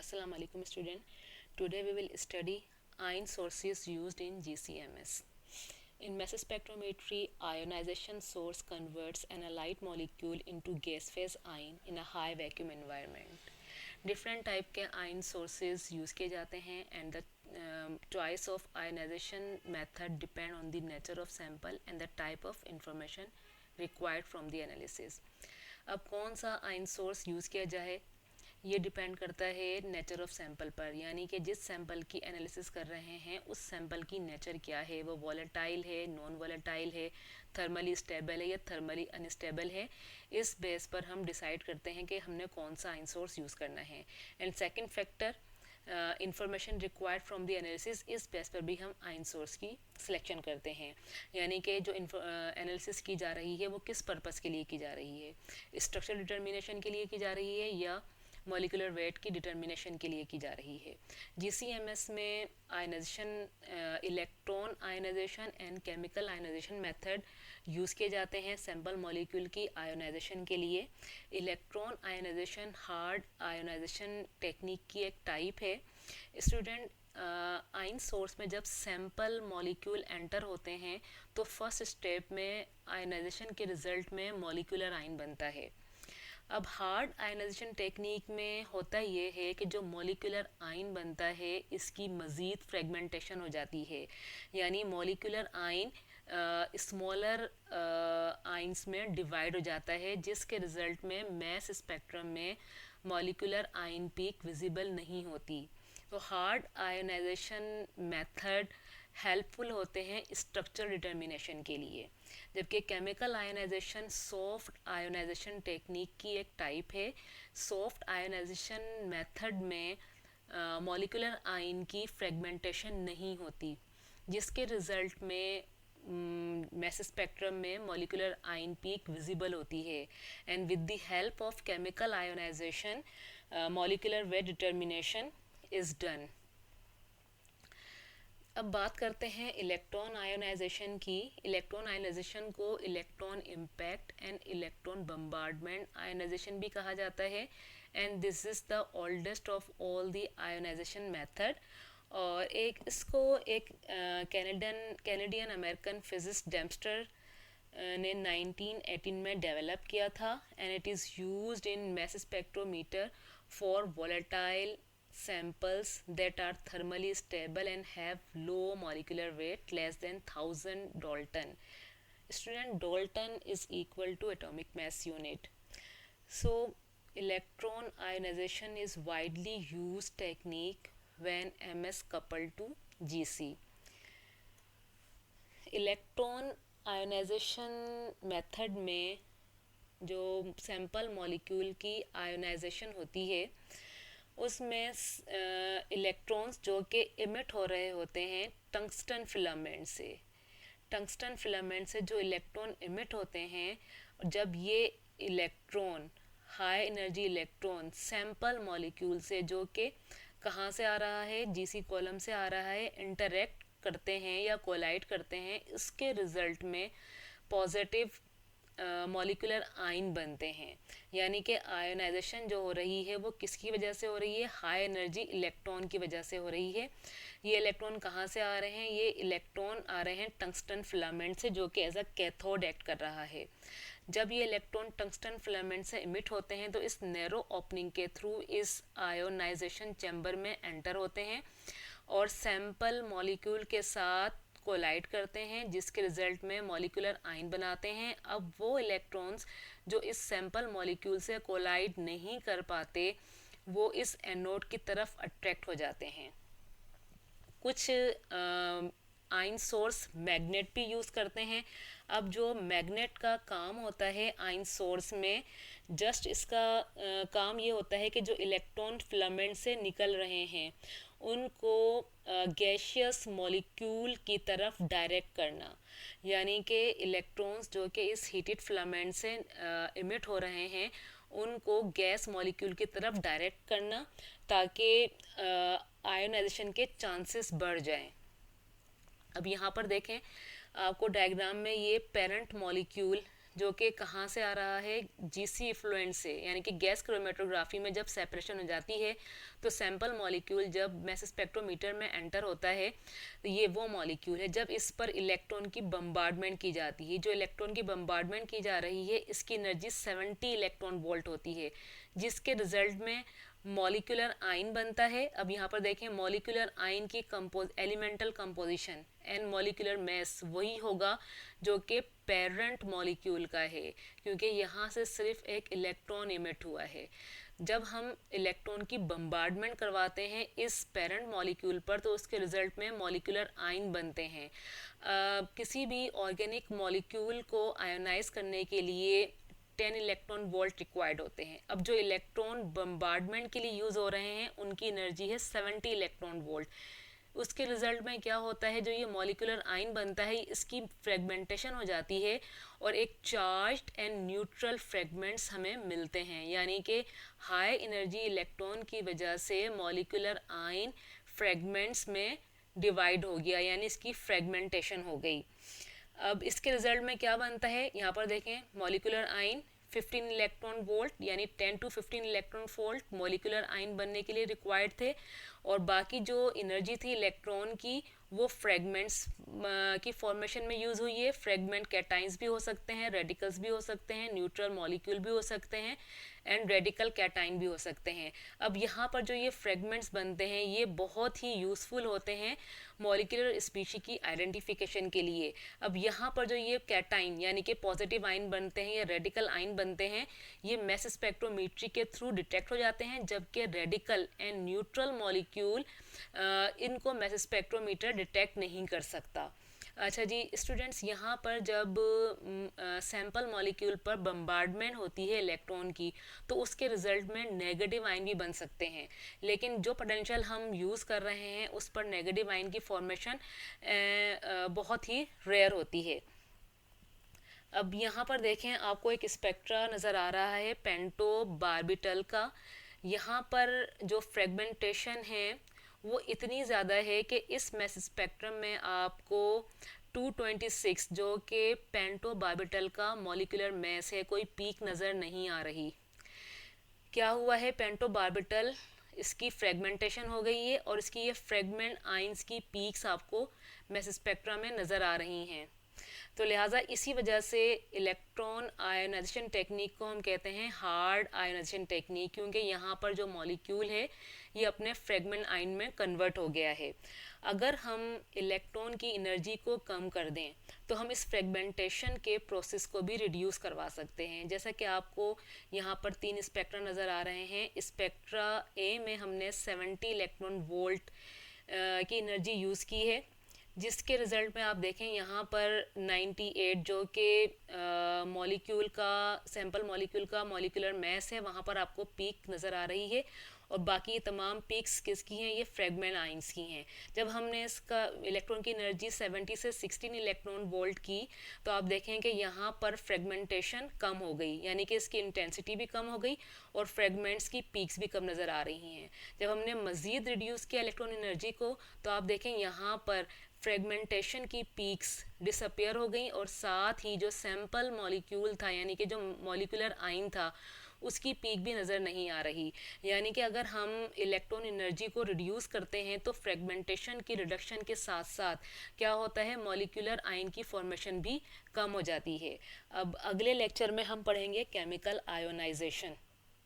Assalamu alaikum student. Today we will study ion sources used in GCMS. In mass spectrometry, ionization source converts an allied molecule into gas phase ion in a high vacuum environment. Different type के ion sources use किए जाते हैं and the choice of ionization method depend on the nature of sample and the type of information required from the analysis. अब कौन सा ion source use किया जाए ये डिपेंड करता है नेचर ऑफ सैंपल पर, यानी कि जिस सैंपल की एनालिसिस कर रहे हैं उस सैंपल की नेचर क्या है, वो वॉलेटाइल है, नॉन वॉलेटाइल है, थर्मली स्टेबल है या थर्मली अनस्टेबल है। इस बेस पर हम डिसाइड करते हैं कि हमने कौन सा आइन सोर्स यूज़ करना है। And second factor information required from the analysis, इस बेस पर भी हम आइन सोर्स की सिलेक्शन करते हैं, यानी कि जो एनालिसिस की जा रही है वो किस पर्पस के लिए की जा रही है, स्ट्रक्चर डिटर्मिनेशन के लिए की जा रही है या मॉलिकुलर वेट की डिटर्मिनेशन के लिए की जा रही है। जीसीएमएस में ionization, electron ionization and chemical ionization method use किए जाते हैं सैंपल मॉलिक्यूल की आयोनाइजेशन के लिए। Electron ionization hard ionization technique की एक टाइप है। स्टूडेंट, आइन सोर्स में जब सैंपल मॉलिक्यूल एंटर होते हैं तो फर्स्ट स्टेप में आयनाइजेशन के रिजल्ट में मॉलिकुलर आइन बनता है। अब हार्ड आयनाइजेशन टेक्निक में होता ये है कि जो मॉलिकुलर आइन बनता है इसकी मज़ीद फ्रेगमेंटेशन हो जाती है, यानी मॉलिकुलर आइन स्मॉलर आइंस में डिवाइड हो जाता है, जिसके रिज़ल्ट में मैस स्पेक्ट्रम में मॉलिकुलर आइन पीक विजिबल नहीं होती। तो हार्ड आयोनाइजेशन मेथड हेल्पफुल होते हैं स्ट्रक्चर डिटर्मिनेशन के लिए, जबकि chemical ionization soft ionization technique की एक टाइप है। सॉफ्ट आयोनाइजेशन मेथड में मॉलिकुलर आइन की फ्रेगमेंटेशन नहीं होती, जिसके रिजल्ट में मैस स्पेक्ट्रम में मॉलिकुलर आइन पीक विजिबल होती है। And with the help of chemical ionization molecular weight determination is done. अब बात करते हैं इलेक्ट्रॉन आयोनाइजेशन की। इलेक्ट्रॉन आयोनाइजेशन को electron impact and electron bombardment ionization भी कहा जाता है, and this is the oldest of all the ionization method. और इसको एक कैनेडियन अमेरिकन फिजिस्ट डेम्स्टर ने 1918 में डेवलप किया था, and it is used in mass spectrometer for volatile samples that are thermally stable and have low molecular weight less than 1000 Dalton. Student, Dalton is equal to atomic mass unit. So electron ionization is widely used technique when MS coupled to GC. Electron ionization method में जो sample molecule की ionisation होती है उसमें electrons जो कि emit हो रहे होते हैं टंगस्टन फिलामेंट से। टंगस्टन फिलामेंट से जो इलेक्ट्रॉन इमिट होते हैं, जब ये electron high energy electron sample molecule से जो कि कहाँ से आ रहा है, जीसी कॉलम से आ रहा है, इंटरेक्ट करते हैं या कोलाइड करते हैं, इसके रिजल्ट में पॉजिटिव मॉलिकुलर आइन बनते हैं। यानी कि आयोनाइजेशन जो हो रही है वो किसकी वजह से हो रही है, हाई एनर्जी इलेक्ट्रॉन की वजह से हो रही है। ये इलेक्ट्रॉन कहाँ से आ रहे हैं, ये इलेक्ट्रॉन आ रहे हैं टंगस्टन फिलामेंट से, जो कि एज अ कैथोड एक्ट कर रहा है। जब ये इलेक्ट्रॉन टंगस्टन फिलामेंट से इमिट होते हैं तो इस नैरो ओपनिंग के थ्रू इस आयोनाइजेशन चैम्बर में एंटर होते हैं और सैंपल मॉलिक्यूल के साथ कोलाइड करते हैं, जिसके रिजल्ट में मॉलिकुलर आइन बनाते हैं। अब वो इलेक्ट्रॉन्स जो इस सैंपल मॉलिक्यूल से कोलाइड नहीं कर पाते वो इस एनोड की तरफ अट्रैक्ट हो जाते हैं। कुछ आइन सोर्स मैग्नेट भी यूज़ करते हैं। अब जो मैग्नेट का काम होता है आइन सोर्स में, जस्ट इसका काम ये होता है कि जो इलेक्ट्रॉन फिलामेंट से निकल रहे हैं उनको गैशियस मॉलिक्यूल की तरफ डायरेक्ट करना, यानी कि इलेक्ट्रॉन्स जो कि इस हीटेड फिलामेंट से इमिट हो रहे हैं उनको गैस मॉलिक्यूल की तरफ डायरेक्ट करना, ताकि आयोनाइजेशन के चांसेस बढ़ जाएं। अब यहाँ पर देखें, आपको डायग्राम में ये पेरेंट मॉलिक्यूल जो कि कहाँ से आ रहा है, जीसी इफ्लुएंट से, यानी कि गैस क्रोमेटोग्राफी में जब सेपरेशन हो जाती है तो सैंपल मॉलिक्यूल जब मैस स्पेक्ट्रोमीटर में एंटर होता है तो ये वो मॉलिक्यूल है जब इस पर इलेक्ट्रॉन की बम्बार्डमेंट की जाती है। जो इलेक्ट्रॉन की बम्बार्डमेंट की जा रही है इसकी एनर्जी 70 इलेक्ट्रॉन वोल्ट होती है, जिसके रिजल्ट में मॉलिक्यूलर आयन बनता है। अब यहाँ पर देखें मॉलिक्यूलर आयन की elemental composition and molecular mass वही होगा जो कि पेरेंट मॉलिक्यूल का है, क्योंकि यहाँ से सिर्फ एक इलेक्ट्रॉन इमिट हुआ है। जब हम इलेक्ट्रॉन की बम्बार्डमेंट करवाते हैं इस पेरेंट मॉलिक्यूल पर तो उसके रिजल्ट में मॉलिक्यूलर आयन बनते हैं। किसी भी ऑर्गेनिक मॉलिक्यूल को आयोनाइज करने के लिए 10 इलेक्ट्रॉन वोल्ट रिक्वायर्ड होते हैं। अब जो इलेक्ट्रॉन बम्बार्डमेंट के लिए यूज़ हो रहे हैं उनकी एनर्जी है 70 इलेक्ट्रॉन वोल्ट। उसके रिजल्ट में क्या होता है, जो ये मॉलिक्यूलर आयन बनता है इसकी फ्रेगमेंटेशन हो जाती है और एक चार्ज्ड एंड न्यूट्रल फ्रेगमेंट्स हमें मिलते हैं, यानी कि हाई एनर्जी इलेक्ट्रॉन की वजह से मॉलिक्यूलर आयन फ्रेगमेंट्स में डिवाइड हो गया, यानी इसकी फ्रेगमेंटेशन हो गई। अब इसके रिजल्ट में क्या बनता है, यहाँ पर देखें मॉलिक्यूलर आयन 15 इलेक्ट्रॉन वोल्ट यानी 10 to 15 electron volt molecular ion बनने के लिए रिक्वायर्ड थे, और बाकी जो एनर्जी थी इलेक्ट्रॉन की वो फ्रेगमेंट्स की फॉर्मेशन में यूज़ हुई है। फ्रेगमेंट कैटाइंस भी हो सकते हैं, रेडिकल्स भी हो सकते हैं, न्यूट्रल मॉलिक्यूल भी हो सकते हैं एंड रेडिकल कैटाइन भी हो सकते हैं। अब यहाँ पर जो ये फ्रेगमेंट्स बनते हैं ये बहुत ही यूज़फुल होते हैं मॉलिक्यूलर स्पीशी की आइडेंटिफिकेशन के लिए। अब यहाँ पर जो ये कैटाइन यानी कि पॉजिटिव आयन बनते हैं या रेडिकल आयन बनते हैं ये मैस स्पेक्ट्रोमेट्री के थ्रू डिटेक्ट हो जाते हैं, जबकि रेडिकल एंड न्यूट्रल मॉलिक्यूल इनको मैस स्पेक्ट्रोमीटर डिटेक्ट नहीं कर सकता। अच्छा जी स्टूडेंट्स, यहाँ पर जब सैंपल मॉलिक्यूल पर बम्बार्डमेंट होती है इलेक्ट्रॉन की तो उसके रिजल्ट में नेगेटिव आयन भी बन सकते हैं, लेकिन जो पोटेंशियल हम यूज़ कर रहे हैं उस पर नेगेटिव आयन की फॉर्मेशन बहुत ही रेयर होती है। अब यहाँ पर देखें आपको एक स्पेक्ट्रा नज़र आ रहा है पेंटो बार्बिटल का। यहाँ पर जो फ्रेगमेंटेशन है वो इतनी ज़्यादा है कि इस मैस स्पेक्ट्रम में आपको 226 जो कि पेंटो बार्बिटल का मॉलिक्यूलर मैस है कोई पीक नज़र नहीं आ रही। क्या हुआ है, पेंटो बार्बिटल इसकी फ्रेगमेंटेशन हो गई है और इसकी ये फ्रेगमेंट आइंस की पीक्स आपको मैस स्पेक्ट्रा में नज़र आ रही हैं। तो लिहाजा इसी वजह से इलेक्ट्रॉन आयोनाइजेशन टेक्निक को हम कहते हैं हार्ड आयोनाइजेशन टेक्निक, क्योंकि यहाँ पर जो मॉलिक्यूल है ये अपने फ्रेगमेंट आयन में कन्वर्ट हो गया है। अगर हम इलेक्ट्रॉन की एनर्जी को कम कर दें तो हम इस फ्रेगमेंटेशन के प्रोसेस को भी रिड्यूस करवा सकते हैं। जैसा कि आपको यहाँ पर 3 स्पेक्ट्रा नज़र आ रहे हैं। स्पेक्ट्रा ए में हमने 70 इलेक्ट्रॉन वोल्ट की एनर्जी यूज़ की है, जिसके रिज़ल्ट में आप देखें यहाँ पर 98 जो कि मॉलिक्यूल का सैंपल मॉलिक्यूल का मॉलिक्यूलर मैस है वहाँ पर आपको पीक नज़र आ रही है, और बाकी तमाम पीक्स किसकी हैं, ये फ्रेगमेंट आइंस की हैं। जब हमने इसका इलेक्ट्रॉन की एनर्जी 70 से 16 इलेक्ट्रॉन वोल्ट की तो आप देखें कि यहाँ पर फ्रेगमेंटेशन कम हो गई, यानी कि इसकी इंटेंसिटी भी कम हो गई और फ्रेगमेंट्स की पीक्स भी कम नज़र आ रही हैं। जब हमने मज़ीद रिड्यूस किया इलेक्ट्रॉन एनर्जी को तो आप देखें यहाँ पर फ्रेगमेंटेशन की पीक्स डिसअपियर हो गई और साथ ही जो सैंपल मॉलिक्यूल था यानी कि जो मॉलिक्यूलर आयन था उसकी पीक भी नज़र नहीं आ रही। यानी कि अगर हम इलेक्ट्रॉन एनर्जी को रिड्यूस करते हैं तो फ्रेगमेंटेशन की रिडक्शन के साथ साथ क्या होता है, मॉलिक्यूलर आयन की फॉर्मेशन भी कम हो जाती है। अब अगले लेक्चर में हम पढ़ेंगे केमिकल आयोनाइजेशन।